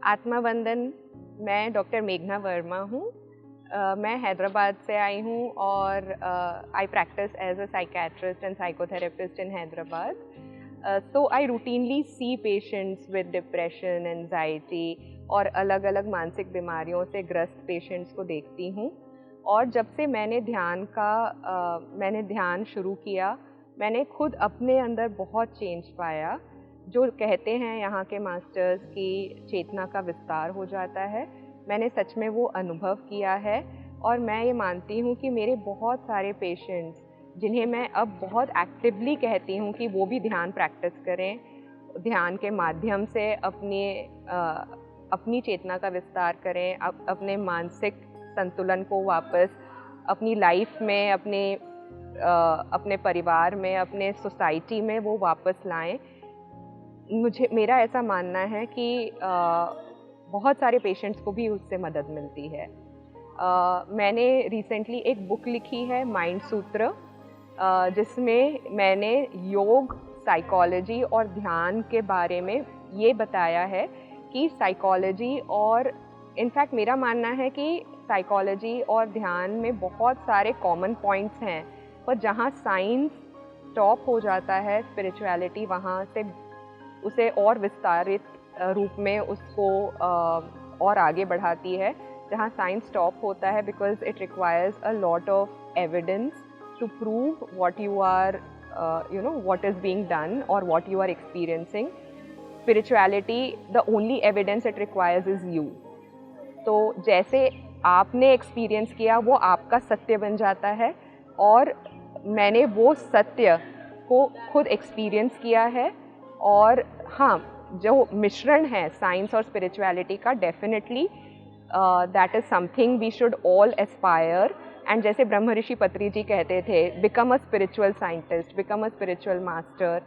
आत्मा वंदन। मैं डॉक्टर मेघना वर्मा हूँ। मैं हैदराबाद से आई हूँ और I practise as a psychiatrist and psychotherapist in Hyderabad. So I routinely see patients with depression, anxiety और अलग अलग मानसिक बीमारियों से ग्रस्त पेशेंट्स को देखती हूँ. और जब से मैंने ध्यान शुरू किया, मैंने खुद अपने अंदर बहुत चेंज पाया. जो कहते हैं यहाँ के मास्टर्स की चेतना का विस्तार हो जाता है, मैंने सच में वो अनुभव किया है. और मैं ये मानती हूँ कि मेरे बहुत सारे पेशेंट्स, जिन्हें मैं अब बहुत एक्टिवली कहती हूँ कि वो भी ध्यान प्रैक्टिस करें, ध्यान के माध्यम से अपनी चेतना का विस्तार करें, अपने मानसिक संतुलन को वापस अपनी लाइफ में, अपने परिवार में, अपने सोसाइटी में वो वापस लाएं. मेरा ऐसा मानना है कि बहुत सारे पेशेंट्स को भी उससे मदद मिलती है. मैंने रिसेंटली एक बुक लिखी है, माइंड सूत्र, जिसमें मैंने योग, साइकोलॉजी और ध्यान के बारे में ये बताया है कि साइकोलॉजी और इनफैक्ट मेरा मानना है कि साइकोलॉजी और ध्यान में बहुत सारे कॉमन पॉइंट्स हैं, पर जहाँ साइंस स्टॉप हो जाता है, स्पिरिचुअलिटी वहाँ से उसे और विस्तारित रूप में उसको और आगे बढ़ाती है. जहाँ साइंस स्टॉप होता है, because it requires a lot of evidence to prove what you are, what is being done or what you are experiencing. Spirituality, the only evidence it requires is you. तो जैसे आपने experience किया, वो आपका सत्य बन जाता है. और मैंने वो सत्य को खुद एक्सपीरियंस किया है. और हाँ, जो मिश्रण है साइंस और स्पिरिचुअलिटी का, definitely that is something we should all aspire. And जैसे ब्रह्म ऋषि पत्री जी कहते थे, become a spiritual scientist, become a spiritual master.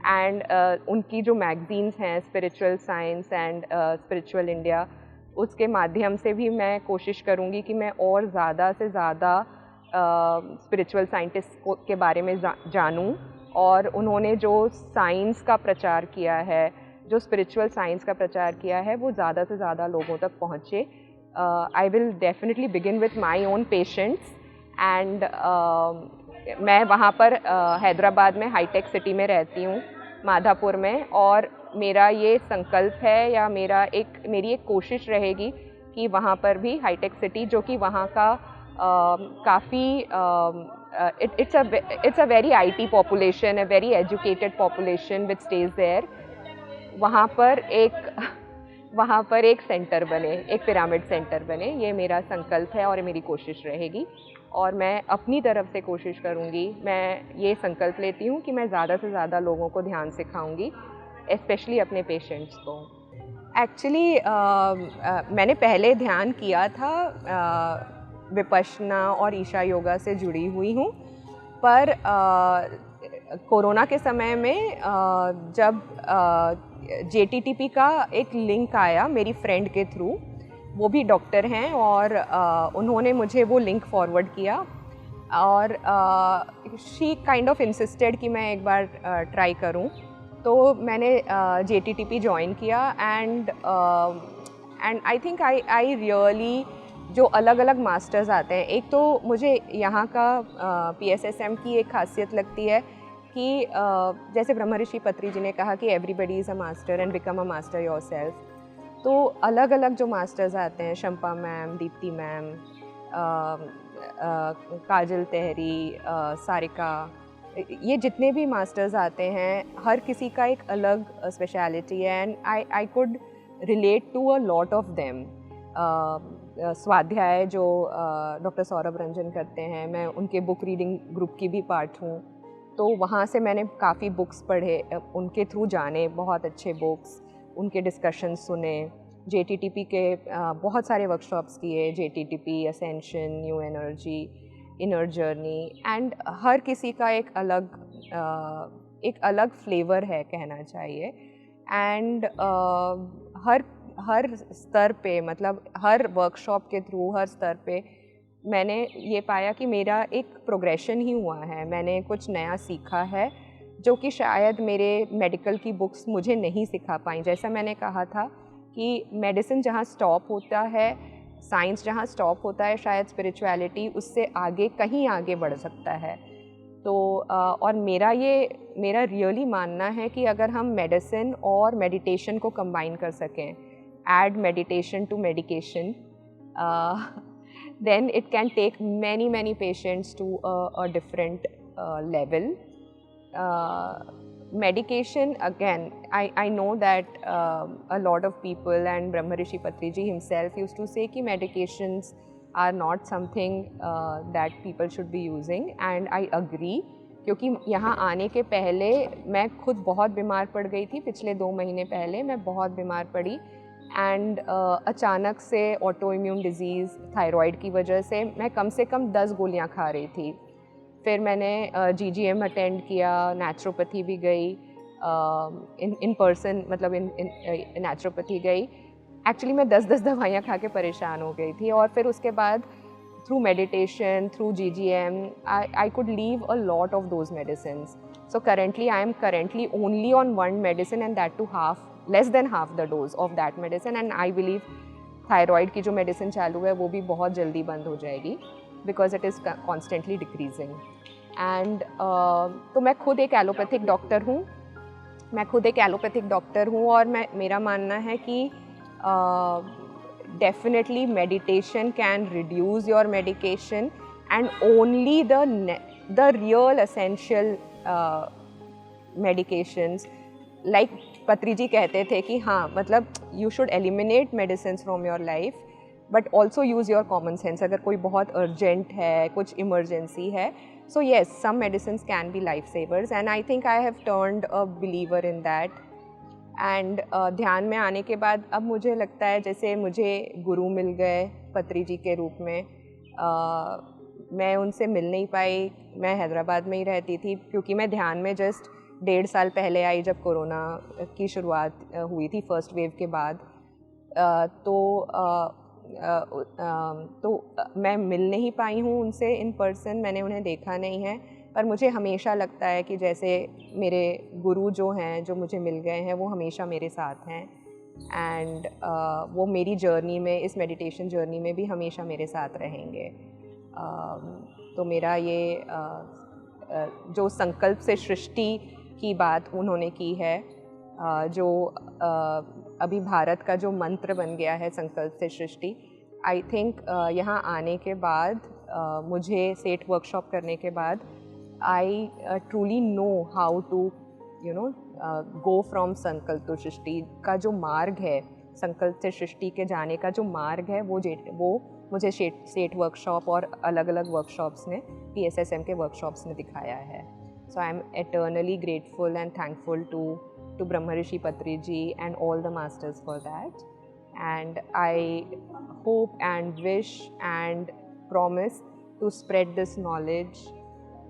And उनकी जो मैगजीन्स हैं, spiritual science and spiritual India, उसके माध्यम से भी मैं कोशिश करूँगी कि मैं और ज़्यादा से ज़्यादा स्पिरिचुअल साइंटिस्ट के बारे में जानूँ. और उन्होंने जो साइंस का प्रचार किया है, जो स्पिरिचुअल साइंस का प्रचार किया है, वो ज़्यादा से ज़्यादा लोगों तक पहुँचे. I will definitely begin with my own patients and मैं वहाँ पर हैदराबाद में हाईटेक सिटी में रहती हूँ, माधापुर में. और मेरा ये संकल्प है, या मेरी एक कोशिश रहेगी कि वहाँ पर भी हाईटेक सिटी, जो कि वहाँ का काफ़ी it's a very IT population, a very educated population which stays there. वहाँ पर एक सेंटर बने, एक पिरामिड सेंटर बने. ये मेरा संकल्प है और मेरी कोशिश रहेगी. और मैं अपनी तरफ से कोशिश करूँगी, मैं ये संकल्प लेती हूँ कि मैं ज़्यादा से ज़्यादा लोगों को ध्यान सिखाऊंगी, स्पेशली अपने पेशेंट्स को. एक्चुअली मैंने पहले ध्यान किया था, विपश्यना और ईशा योगा से जुड़ी हुई हूँ. पर कोरोना के समय में जब JTTP का एक लिंक आया मेरी फ्रेंड के थ्रू, वो भी डॉक्टर हैं, और उन्होंने मुझे वो लिंक फॉरवर्ड किया. और शी काइंड ऑफ इंसिस्टेड कि मैं एक बार ट्राई करूं. तो मैंने JTTP ज्वाइन किया. And I think I really, जो अलग अलग मास्टर्स आते हैं, एक तो मुझे यहाँ का PSSM की एक खासियत लगती है कि जैसे ब्रह्म ऋषि पत्री जी ने कहा कि everybody is a master and become a master yourself. तो अलग अलग जो मास्टर्स आते हैं, शंपा मैम, दीप्ति मैम, काजल तहरी, सारिका, ये जितने भी मास्टर्स आते हैं, हर किसी का एक अलग स्पेशलिटी है. And I could relate to a lot of them. स्वाध्याय जो डॉक्टर सौरभ रंजन करते हैं, मैं उनके बुक रीडिंग ग्रुप की भी पार्ट हूँ. तो वहाँ से मैंने काफ़ी बुक्स पढ़े, उनके थ्रू जाने बहुत अच्छे बुक्स, उनके डिस्कशंस सुने. JTTP के बहुत सारे वर्कशॉप्स किए, JTTP, ascension, new energy, inner journey. And हर किसी का एक अलग फ्लेवर है, कहना चाहिए. एंड हर स्तर पे, मतलब हर वर्कशॉप के थ्रू, हर स्तर पे मैंने ये पाया कि मेरा एक प्रोग्रेशन ही हुआ है. मैंने कुछ नया सीखा है, जो कि शायद मेरे मेडिकल की बुक्स मुझे नहीं सिखा पाई. जैसा मैंने कहा था कि मेडिसिन जहाँ स्टॉप होता है, साइंस जहाँ स्टॉप होता है, शायद स्पिरिचुअलिटी उससे आगे, कहीं आगे बढ़ सकता है। तो और मेरा रियली मानना है कि अगर हम मेडिसिन और मेडिटेशन को कंबाइन कर सकें, add meditation to medication, then it can take many patients to a different level. Medication, again, I know that a lot of people, and Brahmarishi Patriji himself used to say कि medications are not something that people should be using, and I agree, क्योंकि यहाँ आने के पहले मैं खुद बहुत बीमार पड़ गई थी। पिछले 2 महीने पहले मैं बहुत बीमार पड़ी, एंड अचानक से ऑटो इम्यून डिज़ीज़ थायराइड की वजह से मैं कम से कम 10 गोलियाँ खा रही थी। फिर मैंने GGM अटेंड किया, नेचुरोपैथी भी गई, इन पर्सन, मतलब इन नेचुरोपैथी गई। एक्चुअली मैं 10-10 दवाइयाँ खा के परेशान हो गई थी, और फिर उसके बाद through meditation, through GGM, I could leave a lot of those medicines. So currently I am currently only on one medicine, and that too less than half the dose of that medicine, and I believe thyroid की जो medicine चालू है वो भी बहुत जल्दी बंद हो जाएगी, because it is constantly decreasing. And तो मैं खुद एक एलोपैथिक डॉक्टर हूँ, और मेरा मानना है कि definitely meditation can reduce your medication, and only the real essential medications, like पत्री जी कहते थे कि हाँ, मतलब you should eliminate medicines from your life, but also use your common sense. अगर कोई बहुत urgent है, कुछ emergency है, so yes, some medicines can be lifesavers, and I think I have turned a believer in that. And ध्यान में आने के बाद अब मुझे लगता है जैसे मुझे गुरु मिल गए पत्री जी के रूप में। मैं उनसे मिल नहीं पाई, मैं हैदराबाद में ही रहती थी, क्योंकि मैं ध्यान में जस्ट 1.5 साल पहले आई, जब कोरोना की शुरुआत हुई थी फर्स्ट वेव के बाद। तो मैं मिल नहीं पाई हूँ उनसे इन पर्सन, मैंने उन्हें देखा नहीं है, पर मुझे हमेशा लगता है कि जैसे मेरे गुरु जो हैं, जो मुझे मिल गए हैं, वो हमेशा मेरे साथ हैं, एंड वो मेरी जर्नी में, इस मेडिटेशन जर्नी में भी हमेशा मेरे साथ रहेंगे। तो मेरा ये जो संकल्प से सृष्टि की बात उन्होंने की है, जो अभी भारत का जो मंत्र बन गया है संकल्प से सृष्टि, आई थिंक यहाँ आने के बाद, मुझे सेठ वर्कशॉप करने के बाद, I truly know how to, go from संकल्प टू सृष्टि का जो मार्ग है, संकल्प से सृष्टि के जाने का जो मार्ग है, वो मुझे सेठ वर्कशॉप और अलग अलग वर्कशॉप्स ने, PSSM के वर्कशॉप्स ने दिखाया है। So I am eternally grateful and thankful to Brahmarishi Patri ji and all the masters for that. And I hope and wish and promise to spread this knowledge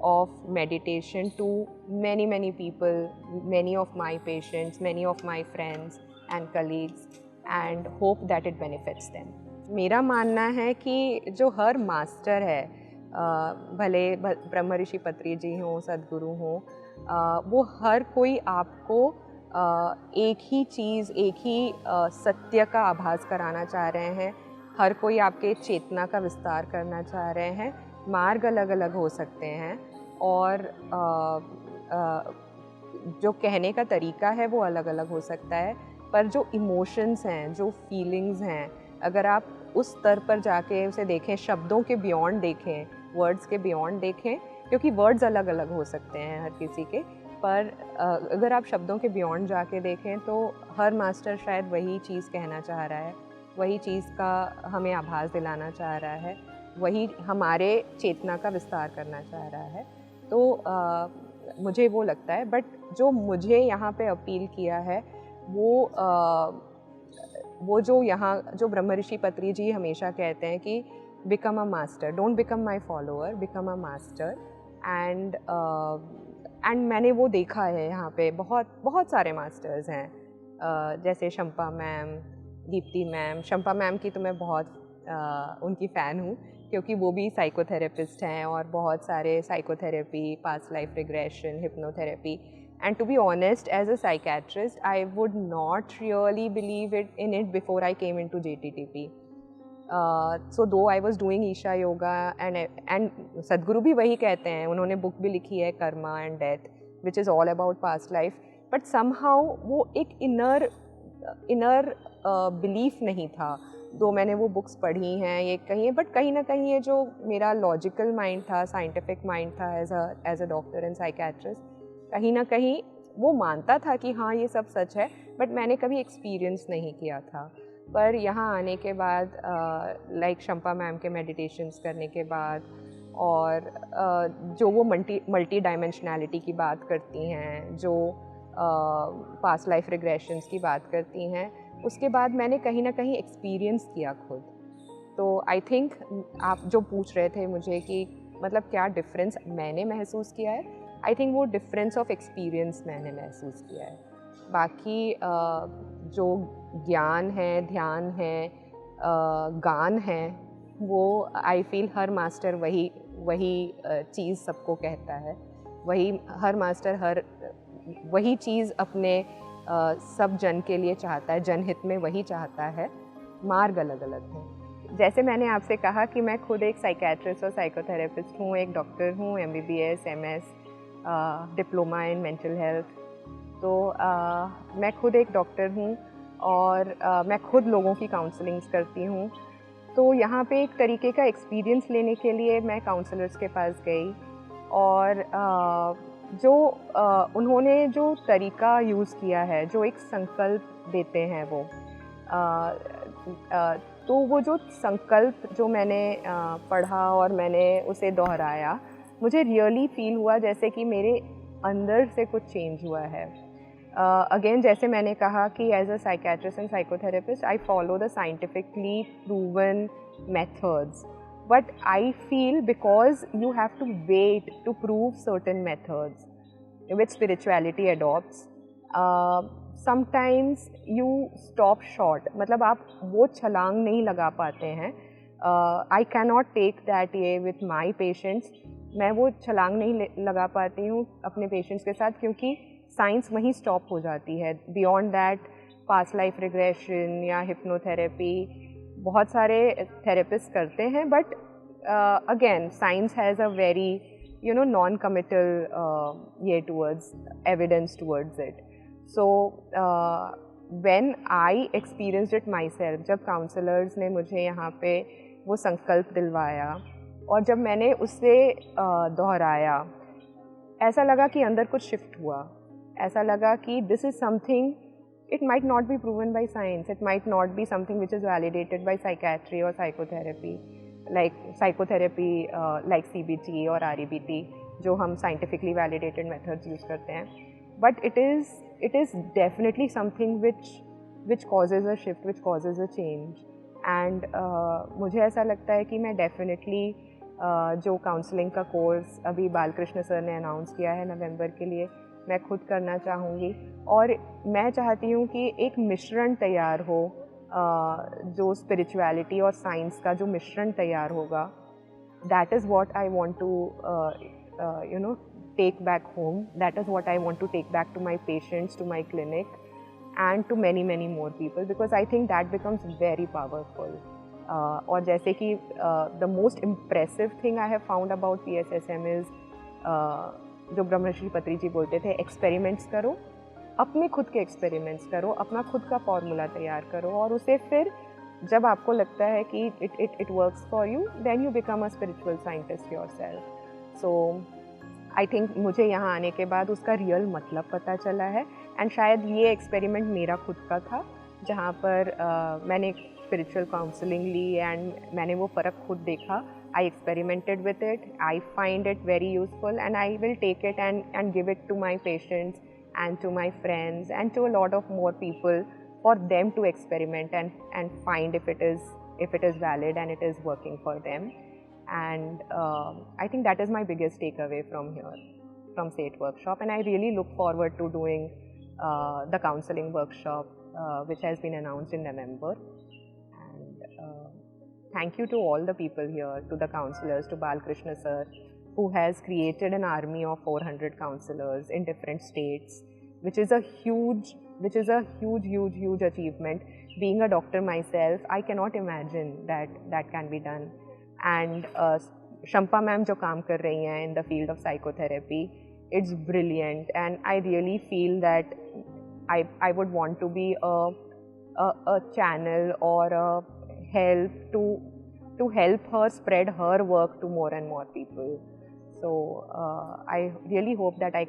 of meditation to many people, many of my patients, many of my friends and colleagues, and hope that it benefits them. मेरा मानना है कि जो हर master है, भले ब्रह्मऋषि पत्री जी हों, सद्गुरु हों, वो हर कोई आपको एक ही चीज़, एक ही सत्य का आभास कराना चाह रहे हैं। हर कोई आपके चेतना का विस्तार करना चाह रहे हैं। मार्ग अलग अलग हो सकते हैं, और जो कहने का तरीका है वो अलग अलग हो सकता है, पर जो इमोशंस हैं, जो फीलिंग्स हैं, अगर आप उस स्तर पर जाके उसे देखें, शब्दों के बियॉन्ड देखें, वर्ड्स के बियॉन्ड देखें, क्योंकि वर्ड्स अलग अलग हो सकते हैं हर किसी के, पर अगर आप शब्दों के बियॉन्ड जाके देखें तो हर मास्टर शायद वही चीज़ कहना चाह रहा है, वही चीज़ का हमें आभास दिलाना चाह रहा है, वही हमारे चेतना का विस्तार करना चाह रहा है। तो मुझे वो लगता है, बट जो मुझे यहाँ पे अपील किया है वो जो ब्रह्मऋषि पत्री जी हमेशा कहते हैं कि become a master, don't become my follower, become a master. And मैंने वो देखा है यहाँ पे बहुत सारे मास्टर्स हैं, जैसे Shampa ma'am, Deepti ma'am. Shampa ma'am की तो मैं बहुत उनकी फ़ैन हूँ, क्योंकि वो भी साइकोथेरेपिस्ट हैं और बहुत सारे psychotherapy, past life regression, hypnotherapy, And to be honest, as a psychiatrist, I would not really believe in it before I came into JTTP. So though I was doing Isha yoga and Sadhguru भी वही कहते हैं, उन्होंने book भी लिखी है Karma and death which is all about past life, but somehow वो एक इनर बिलीफ नहीं था. दो मैंने वो बुक्स पढ़ी हैं, ये कही है, बट कहीं ना कहीं ये जो मेरा लॉजिकल माइंड था, साइंटिफिक माइंड था as a doctor and psychiatrist, कहीं ना कहीं वो मानता था कि हाँ ये सब सच है, बट मैंने कभी एक्सपीरियंस नहीं किया था. पर यहाँ आने के बाद लाइक शंपा मैम के मेडिटेशंस करने के बाद और जो वो मल्टी डायमेंशनैलिटी की बात करती हैं, जो पास्ट लाइफ रिग्रेशंस की बात करती हैं, उसके बाद मैंने कहीं ना कहीं एक्सपीरियंस किया खुद. तो आई थिंक आप जो पूछ रहे थे मुझे कि मतलब क्या डिफरेंस मैंने महसूस किया है, आई थिंक वो डिफरेंस ऑफ एक्सपीरियंस मैंने महसूस किया है. बाकी जो ज्ञान है, ध्यान है, गान है, वो आई फील हर मास्टर वही चीज़ सबको कहता है. हर मास्टर वही चीज़ अपने सब जन के लिए चाहता है, जनहित में वही चाहता है. मार्ग अलग अलग हैं. जैसे मैंने आपसे कहा कि मैं खुद एक साइकेट्रिस्ट और साइकोथेरेपिस्ट हूँ, एक डॉक्टर हूँ, MBBS MS, diploma in mental health. तो मैं खुद एक डॉक्टर हूँ और मैं खुद लोगों की काउंसलिंग्स करती हूँ. तो यहाँ पे एक तरीके का एक्सपीरियंस लेने के लिए मैं काउंसलर्स के पास गई और जो उन्होंने जो तरीका यूज़ किया है, जो एक संकल्प देते हैं वो, तो वो जो संकल्प जो मैंने पढ़ा और मैंने उसे दोहराया, मुझे रियली फील हुआ जैसे कि मेरे अंदर से कुछ चेंज हुआ है. अगेन जैसे मैंने कहा कि as a psychiatrist and psychotherapist I follow the scientifically proven methods, but I feel because you have to wait to prove certain methods which spirituality adopts, sometimes you stop short. मतलब आप वो छलांग नहीं लगा पाते हैं. I cannot take that ये with my patients. मैं वो छलांग नहीं लगा पाती हूँ अपने पेशेंट्स के साथ, क्योंकि साइंस वहीं स्टॉप हो जाती है. Beyond that past life regression या हिप्नोथेरेपी बहुत सारे थेरेपिस्ट करते हैं, but again science has a very non committal ये towards evidence towards it. So when I experienced it myself, जब काउंसलर्स ने मुझे यहाँ पे वो संकल्प दिलवाया और जब मैंने उससे दोहराया, ऐसा लगा कि अंदर कुछ शिफ्ट हुआ. ऐसा लगा कि this is something, it might not be proven by science, it might not be something which is validated by psychiatry or psychotherapy, like like CBT or REBT, जो हम scientifically validated methods use करते हैं, but it is definitely something which causes a shift, which causes a change. and मुझे ऐसा लगता है कि मैं definitely जो काउंसलिंग का कोर्स अभी बालकृष्ण सर ने अनाउंस किया है नवंबर के लिए, मैं खुद करना चाहूँगी. और मैं चाहती हूँ कि एक मिश्रण तैयार हो, जो स्पिरिचुअलिटी और साइंस का जो मिश्रण तैयार होगा, that is what I want to take back home, that is what I want to take back to my patients, to my clinic and to many more people, because I think that becomes very powerful. और जैसे कि the most impressive thing I have found about PSSM is, जो ब्रह्मर्षि पत्री जी बोलते थे, experiments करो, अपने खुद के एक्सपेरिमेंट्स करो, अपना खुद का फॉर्मूला तैयार करो, और उसे फिर जब आपको लगता है कि it works for you, then you become a spiritual scientist yourself. So I think मुझे यहाँ आने के बाद उसका रियल मतलब पता चला है. एंड शायद ये एक्सपेरिमेंट मेरा खुद का था, जहाँ पर मैंने स्पिरिचुअल काउंसलिंग ली एंड मैंने वो फ़र्क खुद देखा. I experimented with it, I find it very useful, and I will take it and give it to my patients and to my friends and to a lot of more people for them to experiment and find if it is valid and it is working for them. And I think that is my biggest takeaway from here, from SATE workshop, and I really look forward to doing the counseling workshop which has been announced in November. And thank you to all the people here, to the counselors, to Balkrishna sir, who has created an army of 400 counselors in different states, which is a huge achievement. Being a doctor myself, I cannot imagine that can be done. And Shampa ma'am jo kaam kar rahi hain in the field of psychotherapy, it's brilliant, and I really feel that I would want to be a channel or a help to help her spread her work to more and more people. So I really hope that I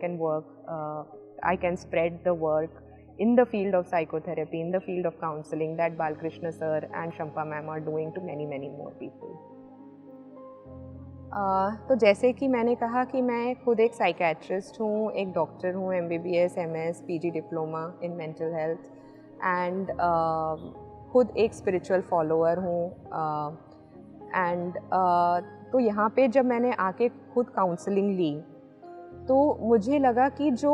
can spread the work in the field of psychotherapy, in the field of counseling that Balkrishna sir and Shampa ma'am are doing to many more people. तो जैसे कि मैंने कहा कि मैं खुद एक psychiatrist हूँ, एक डॉक्टर हूँ, MBBS, MS, PG diploma in mental health, and खुद एक स्पिरिचुअल फॉलोअर हूँ, एंड तो यहाँ पे जब मैंने आके खुद काउंसलिंग ली तो मुझे लगा कि जो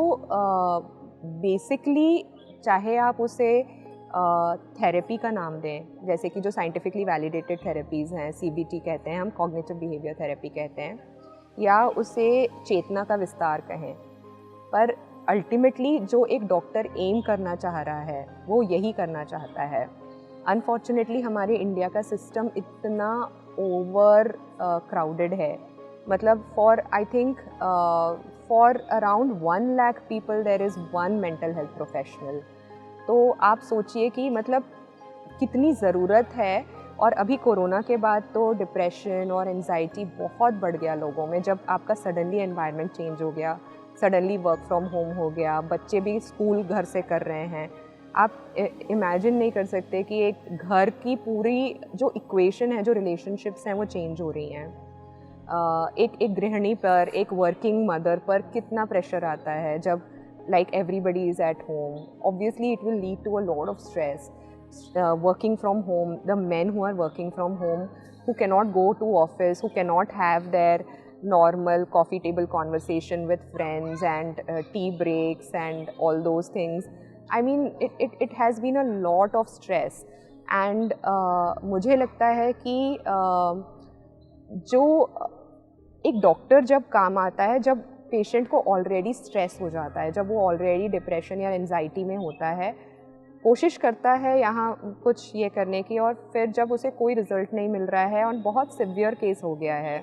बेसिकली चाहे आप उसे थेरेपी का नाम दें, जैसे कि जो साइंटिफिकली वैलिडेटेड थेरेपीज़ हैं, CBT कहते हैं हम, कॉग्निटिव बिहेवियर थेरेपी कहते हैं, या उसे चेतना का विस्तार कहें, पर अल्टीमेटली जो एक डॉक्टर एम करना चाह रहा है वो यही करना चाहता है. अनफॉर्चुनेटली हमारे इंडिया का सिस्टम इतना ओवर क्राउडेड है, मतलब for I think for around 1 lakh people there is 1 mental health professional. तो आप सोचिए कि मतलब कितनी ज़रूरत है. और अभी कोरोना के बाद तो डिप्रेशन और एंजाइटी बहुत बढ़ गया लोगों में, जब आपका सडनली एनवायरनमेंट चेंज हो गया, सडनली वर्क फ्रॉम होम हो गया, बच्चे भी स्कूल घर से कर रहे हैं. आप इमेजिन नहीं कर सकते कि एक घर की पूरी जो इक्वेशन है, जो रिलेशनशिप्स हैं वो चेंज हो रही हैं. एक गृहिणी पर, एक वर्किंग मदर पर कितना प्रेशर आता है जब like everybody is at home. Obviously it will lead to a lot of stress. Working from home, the men who are working from home, who cannot go to office, who cannot have their normal coffee table conversation with friends and tea breaks and all those things. I mean it has been a lot of stress. And मुझे लगता है कि जो एक doctor जब काम आता है, जब पेशेंट को ऑलरेडी स्ट्रेस हो जाता है, जब वो ऑलरेडी डिप्रेशन या एंजाइटी में होता है, कोशिश करता है यहाँ कुछ ये करने की, और फिर जब उसे कोई रिज़ल्ट नहीं मिल रहा है और बहुत सिवियर केस हो गया है,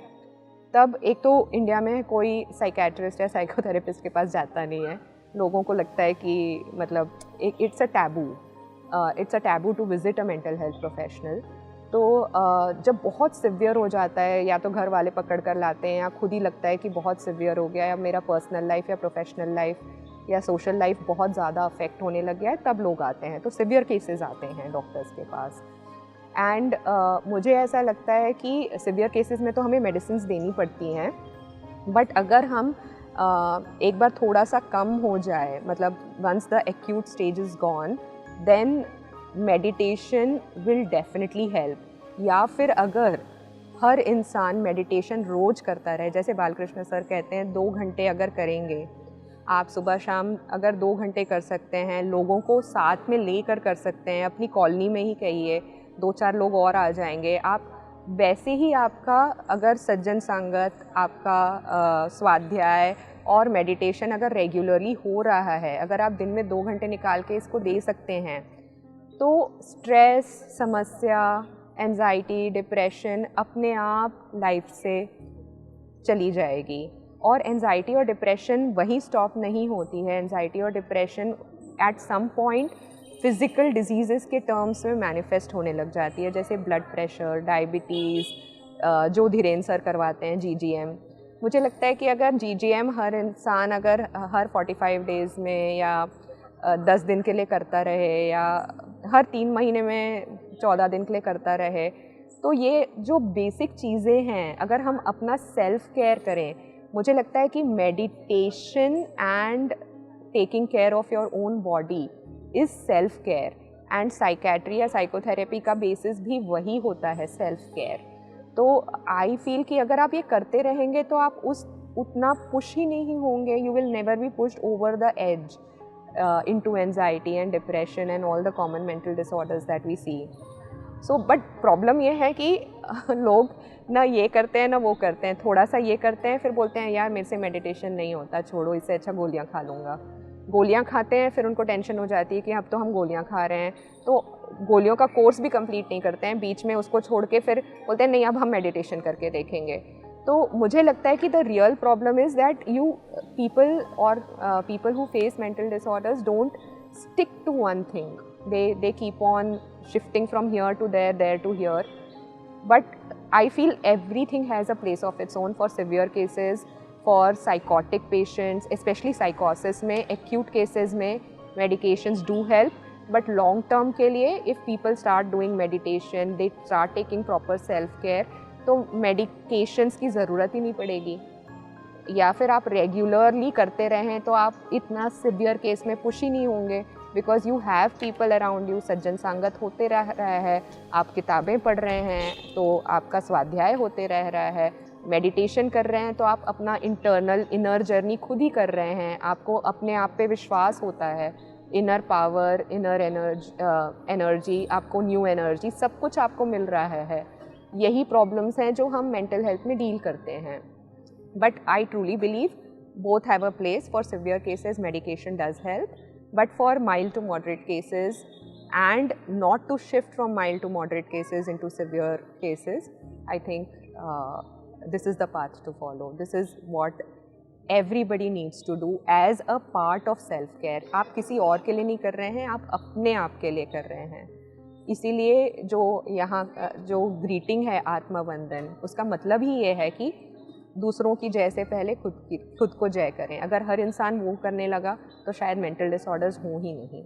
तब एक तो इंडिया में कोई साइकेट्रिस्ट या साइकोथेरेपिस्ट के पास जाता नहीं है. लोगों को लगता है कि मतलब it's a taboo to visit a mental health professional. तो जब बहुत सिवियर हो जाता है, या तो घर वाले पकड़ कर लाते हैं, या खुद ही लगता है कि बहुत सिवियर हो गया, या मेरा पर्सनल लाइफ या प्रोफेशनल लाइफ या सोशल लाइफ बहुत ज़्यादा अफेक्ट होने लग गया है, तब लोग आते हैं. तो सिवियर केसेस आते हैं डॉक्टर्स के पास. एंड मुझे ऐसा लगता है कि सिवियर केसेस में तो हमें मेडिसिन्स देनी पड़ती हैं, बट अगर हम एक बार थोड़ा सा कम हो जाए, मतलब once the acute stage is gone, then meditation will definitely help. या फिर अगर हर इंसान मेडिटेशन रोज़ करता रहे, जैसे बालकृष्ण सर कहते हैं 2 घंटे अगर करेंगे आप, सुबह शाम अगर 2 घंटे कर सकते हैं, लोगों को साथ में लेकर कर सकते हैं, अपनी कॉलोनी में ही कहिए 2-4 लोग और आ जाएंगे, आप वैसे ही आपका अगर सज्जन संगत, आपका स्वाध्याय और मेडिटेशन अगर रेगुलरली हो रहा है, अगर आप दिन में 2 घंटे निकाल के इसको दे सकते हैं, तो स्ट्रेस, समस्या, एंजाइटी, डिप्रेशन अपने आप लाइफ से चली जाएगी. और एंजाइटी और डिप्रेशन वहीं स्टॉप नहीं होती है. एंजाइटी और depression at some point physical disease के टर्म्स में मैनिफेस्ट होने लग जाती है, जैसे ब्लड प्रेशर, डायबिटीज़, जो धीरेन्द्र सर करवाते हैं GGM. मुझे लगता है कि अगर GGM हर इंसान अगर हर 45 डेज़ में या 10 दिन के लिए करता रहे, या हर 3 महीने में 14 दिन के लिए करता रहे, तो ये जो बेसिक चीज़ें हैं, अगर हम अपना सेल्फ केयर करें, मुझे लगता है कि meditation and taking care of your own body is self care. And psychiatry या साइकोथेरेपी का बेसिस भी वही होता है, सेल्फ केयर. तो आई फील कि अगर आप ये करते रहेंगे तो आप उतना पुश ही नहीं होंगे. You will never be pushed over the edge into anxiety and depression and all the common mental disorders that we see. So but problem ये है कि लोग ना ये करते हैं ना वो करते हैं, थोड़ा सा ये करते हैं फिर बोलते हैं यार मेरे से मेडिटेशन नहीं होता, छोड़ो, इससे अच्छा गोलियाँ खा लूँगा। गोलियाँ खाते हैं, फिर उनको टेंशन हो जाती है कि अब तो हम गोलियाँ खा रहे हैं, तो गोलियों का कोर्स भी कंप्लीट नहीं करते हैं, बीच में उसको छोड़ के फिर बोलते हैं नहीं अब हम मेडिटेशन करके देखेंगे। तो मुझे लगता है कि the real problem is that you people who face mental disorders don't stick to one thing. They keep on shifting from here to there to here. But I feel everything has a place of its own for severe cases, for psychotic patients, especially psychosis में, acute cases में medications do help. But long term के लिए if people start doing meditation, they start taking proper self care, तो medications की ज़रूरत ही नहीं पड़ेगी। या फिर आप रेगुलरली करते रहें तो आप इतना सिवियर केस में पुश ही नहीं होंगे, because you have people around you, सज्जन संगत होते रह रहा है, आप किताबें पढ़ रहे हैं तो आपका स्वाध्याय होते रह रहा है, मेडिटेशन कर रहे हैं तो आप अपना इंटरनल इनर जर्नी खुद ही कर रहे हैं, आपको अपने आप पे विश्वास होता है, इनर पावर, इनर एनर्जी, आपको न्यू एनर्जी, सब कुछ आपको मिल रहा है। यही प्रॉब्लम्स हैं जो हम मेंटल हेल्थ में डील करते हैं। But I truly believe both have a place. For severe cases, medication does help. But for mild to moderate cases, and not to shift from mild to moderate cases into severe cases, I think this is the path to follow. This is what everybody needs to do as a part of self-care. आप किसी और के लिए नहीं कर रहे हैं, आप अपने आप के लिए कर रहे हैं। इसीलिए जो यहाँ जो ग्रीटिंग है आत्मवंदन, उसका मतलब ही ये है कि दूसरों की जय से पहले खुद को जय करें। अगर हर इंसान वो करने लगा तो शायद मेंटल डिसऑर्डर्स हों ही नहीं।